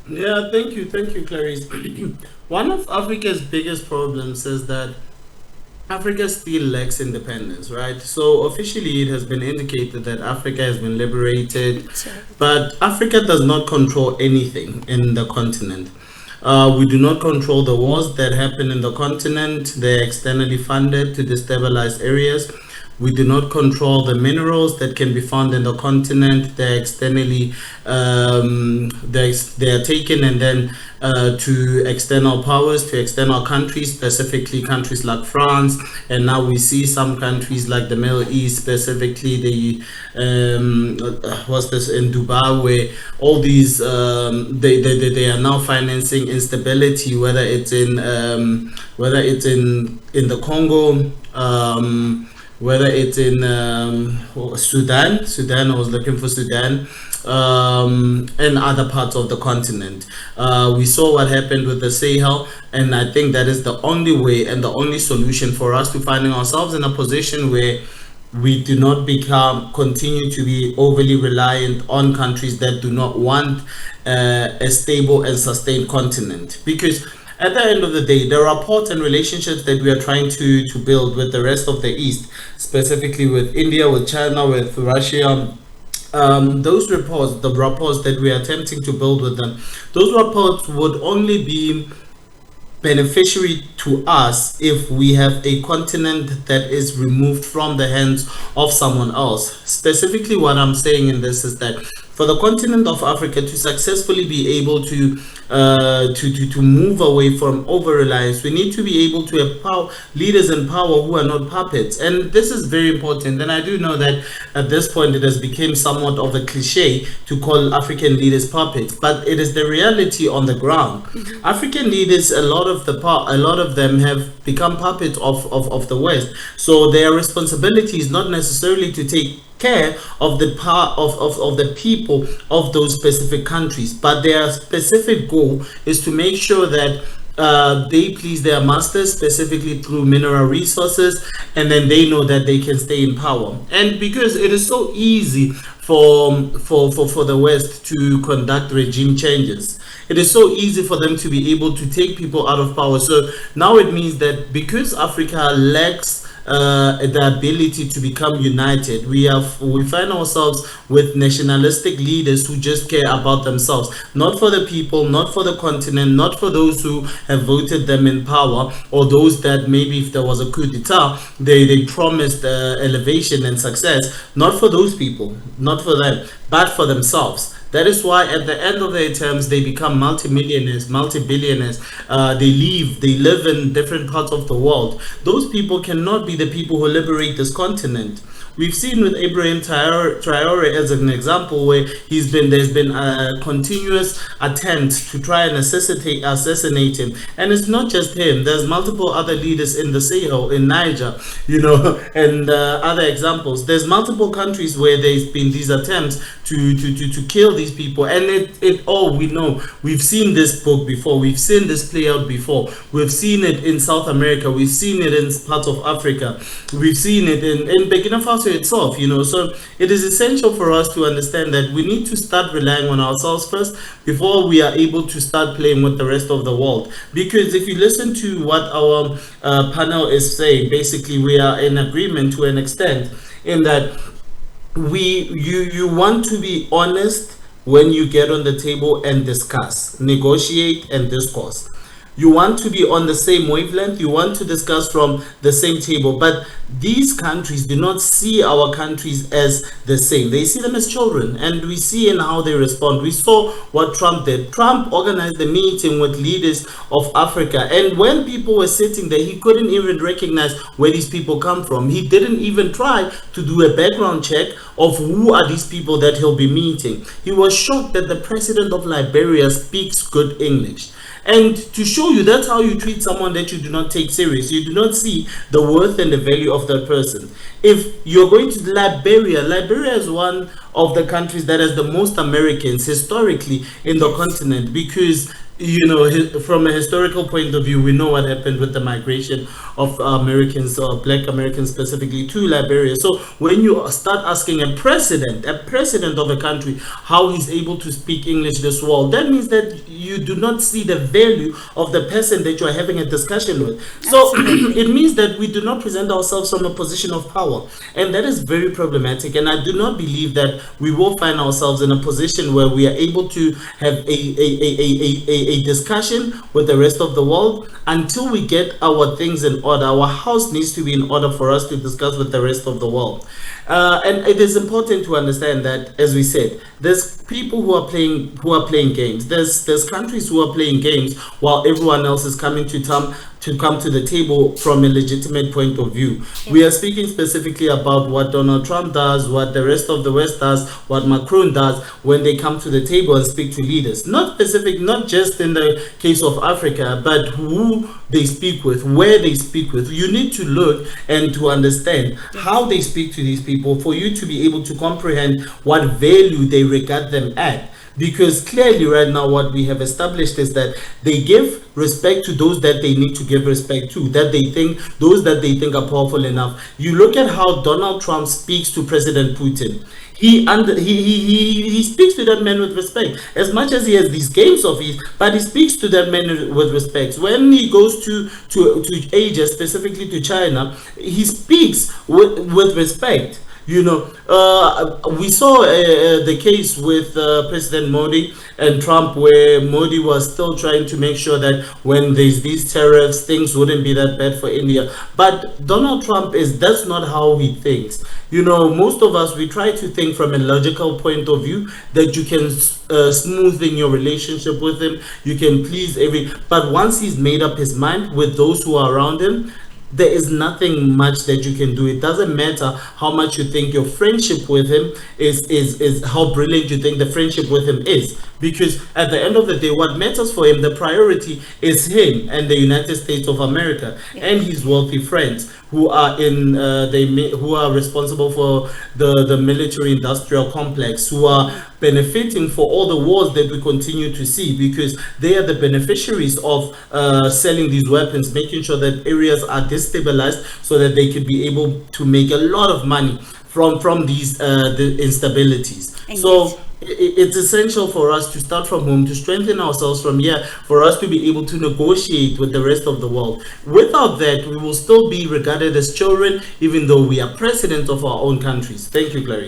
Yeah, thank you, Clarice. One of Africa's biggest problems is that Africa still lacks independence, right? So officially, it has been indicated that Africa has been liberated, but Africa does not control anything in the continent. We do not control the wars that happen in the continent. They're externally funded to destabilize areas. We do not control the minerals that can be found in the continent. They're externally, they are taken and then to external powers, to external countries, specifically countries like France. And now we see some countries like the Middle East, specifically the, what's this, in Dubai, where all these, they are now financing instability, whether it's in the Congo, whether it's in Sudan. I was looking for Sudan, and other parts of the continent. We saw what happened with the Sahel, and I think that is the only way and the only solution for us to finding ourselves in a position where we do not continue to be overly reliant on countries that do not want a stable and sustained continent, because at the end of the day, the rapport and relationships that we are trying to build with the rest of the East, specifically with India, with China, with Russia, those reports, the rapports that we are attempting to build with them, those rapports would only be beneficiary to us if we have a continent that is removed from the hands of someone else. Specifically, what I'm saying in this is that for the continent of Africa to successfully be able to move away from over reliance, we need to be able to have leaders in power who are not puppets, and this is very important. And I do know that at this point it has become somewhat of a cliche to call African leaders puppets, but it is the reality on the ground. African leaders, a lot of them have become puppets of the West. So their responsibility is not necessarily to take care of the part of the people of those specific countries, but their specific goal is to make sure that they please their masters, specifically through mineral resources, and then they know that they can stay in power. And because it is so easy for the West to conduct regime changes, it is so easy for them to be able to take people out of power. So now it means that because Africa lacks the ability to become united, we find ourselves with nationalistic leaders who just care about themselves, not for the people, not for the continent, not for those who have voted them in power, or those that maybe if there was a coup d'etat, they promised elevation and success. Not for those people, not for them, but for themselves. That is why at the end of their terms, they become multimillionaires, multi-billionaires. They live in different parts of the world. Those people cannot be the people who liberate this continent. We've seen with Abraham Traore as an example, where there's been a continuous attempt to try and assassinate him, and it's not just him. There's multiple other leaders in the Sahel, in Niger, and other examples. There's multiple countries where there's been these attempts to kill these people, and it all we know. We've seen this book before. We've seen this play out before. We've seen it in South America. We've seen it in parts of Africa. We've seen it in Burkina Faso itself. So it is essential for us to understand that we need to start relying on ourselves first before we are able to start playing with the rest of the world. Because if you listen to what our panel is saying, basically we are in agreement to an extent in that you want to be honest when you get on the table and discuss, negotiate and discourse. You want to be on the same wavelength, you want to discuss from the same table, but these countries do not see our countries as the same. They see them as children, and we see in how they respond. We saw what Trump did. Trump organized a meeting with leaders of Africa, and when people were sitting there, he couldn't even recognize where these people come from. He didn't even try to do a background check of who are these people that he'll be meeting. He was shocked that the president of Liberia speaks good English. And to show you, that's how you treat someone that you do not take serious. You do not see the worth and the value of that person. If you're going to Liberia is one of the countries that has the most Americans historically in the continent, because from a historical point of view, we know what happened with the migration of Americans, or Black Americans specifically, to Liberia. So when you start asking a president of a country, how he's able to speak English this well, that means that you do not see the value of the person that you are having a discussion with. So it means that we do not present ourselves from a position of power, and that is very problematic. And I do not believe that we will find ourselves in a position where we are able to have a discussion with the rest of the world until we get our things in order. Our house needs to be in order for us to discuss with the rest of the world. And it is important to understand that, as we said, there's people who are playing games. There's countries who are playing games while everyone else is coming to come to the table from a legitimate point of view. We are speaking specifically about what Donald Trump does, what the rest of the West does, what Macron does when they come to the table and speak to leaders. Not just in the case of Africa, but who they speak with, where they speak with. You need to look and to understand how they speak to these people for you to be able to comprehend what value they regard them at. Because clearly right now what we have established is that they give respect to those that they need to give respect to, those that they think are powerful enough. You look at how Donald Trump speaks to President Putin. He speaks to that man with respect, as much as he has these games of his, but he speaks to that man with respect. When he goes to Asia, specifically to China, he speaks with respect. We saw the case with President Modi and Trump, where Modi was still trying to make sure that when there's these tariffs, things wouldn't be that bad for India. But Donald Trump that's not how he thinks. Most of us, we try to think from a logical point of view that you can smoothen your relationship with him, you can please but once he's made up his mind with those who are around him, there is nothing much that you can do. It doesn't matter how much you think your friendship with him is how brilliant you think the friendship with him is. Because at the end of the day, what matters for him, the priority is him and the United States of America and his wealthy friends who are who are responsible for the military-industrial complex, who are benefiting for all the wars that we continue to see, because they are the beneficiaries of selling these weapons, making sure that areas are destabilized so that they could be able to make a lot of money from these the instabilities. So it's essential for us to start from home, to strengthen ourselves from here, for us to be able to negotiate with the rest of the world. Without that, we will still be regarded as children, even though we are presidents of our own countries. Thank you, Clary.